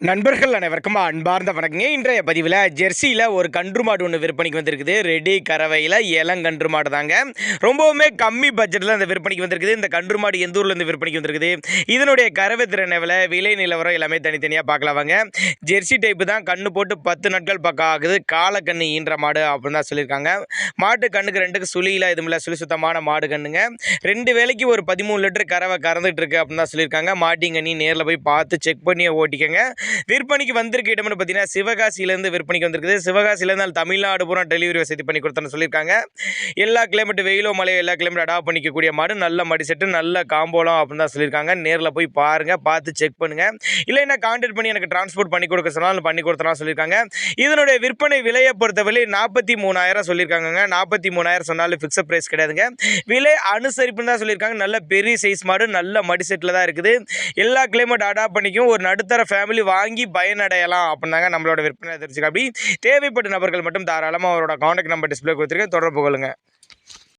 நண்பர்கள் அனைவருக்கும் அன்பார்ந்த வணக்கங்க. இன்றைய பதிவில் ஜெர்சியில் ஒரு கன்று மாடு ஒன்று விற்பனைக்கு வந்திருக்குது. ரெடி கறவையில் இளங்கன்று மாடு தாங்க. ரொம்பவுமே கம்மி பட்ஜெட்டில் அந்த விற்பனைக்கு வந்திருக்குது. இந்த கன்று மாடு எந்த ஊர்லேருந்து விற்பனைக்கு வந்திருக்குது, இதனுடைய கறவை திறன் எவ்வளோ, விலை நிலவரம் எல்லாமே தனித்தனியாக பார்க்கலாம் வாங்க. ஜெர்சி டைப்பு தான், கண்ணு போட்டு 10 நாட்கள் பக்கம் ஆகுது. காலக்கண்ணு ஈன்ற மாடு அப்படின்னு தான் சொல்லியிருக்காங்க. மாட்டு கண்ணுக்கு ரெண்டுக்கு சுழியில் இதுமில்ல, சுழி சுத்தமான மாடு கண்ணுங்க. 2 வேளைக்கு ஒரு 13 லிட்டர் கறவை கறந்துட்டு இருக்கு அப்படின்னு தான் சொல்லியிருக்காங்க. மாட்டிங்கண்ணி நேரில் போய் பார்த்து செக் பண்ணி ஓட்டிக்கங்க. விற்பனைக்கு வந்திருக்க இடம்னு பார்த்தீங்கன்னா சிவகாசியிலேருந்து விற்பனைக்கு வந்திருக்குது. சிவகாசியிலேருந்து தமிழ்நாடு பூரா டெலிவரி வசதி பண்ணி கொடுத்தோன்னு சொல்லியிருக்காங்க. எல்லா கிளைமேட், வெயிலோ மழையோ எல்லா கிளைமேட் அடாப்ட் பண்ணிக்கக்கூடிய மாடு, நல்ல மடி செட்டு, நல்ல காம்போலம் அப்படின்னு தான் சொல்லியிருக்காங்க. நேரில் போய் பாருங்கள், பார்த்து செக் பண்ணுங்கள். இல்லைன்னா கான்டாக்ட் பண்ணி எனக்கு டிரான்ஸ்போர்ட் பண்ணி கொடுக்க சொன்னாலும் பண்ணி கொடுத்தலாம் சொல்லியிருக்காங்க. இதனுடைய விற்பனை விலையை பொறுத்தவரை 43,000 சொல்லியிருக்காங்க. 43,000 சொன்னாலும் ஃபிக்ஸட் ப்ரைஸ் கிடையாதுங்க. விலை அனுசரிப்புன்னு தான் சொல்லியிருக்காங்க. நல்ல பெரிய சைஸ் மாடு, நல்ல மடி செட்டில் தான் இருக்குது. எல்லா கிளைமேட் அடாப்ட் பண்ணிக்கும் ஒரு நடுத்தர ஃபேமிலி வாங்கி பயனடையலாம் அப்படின்னாங்க நம்மளோட விற்பனை தெரிஞ்சுக்க. அப்படி தேவைப்பட்ட நபர்கள் மட்டும் தாராளமாக அவரோட கான்டாக்ட் நம்பர் டிஸ்பிளே கொடுத்துருக்கேன், தொடர்பு கொள்ளுங்கள்.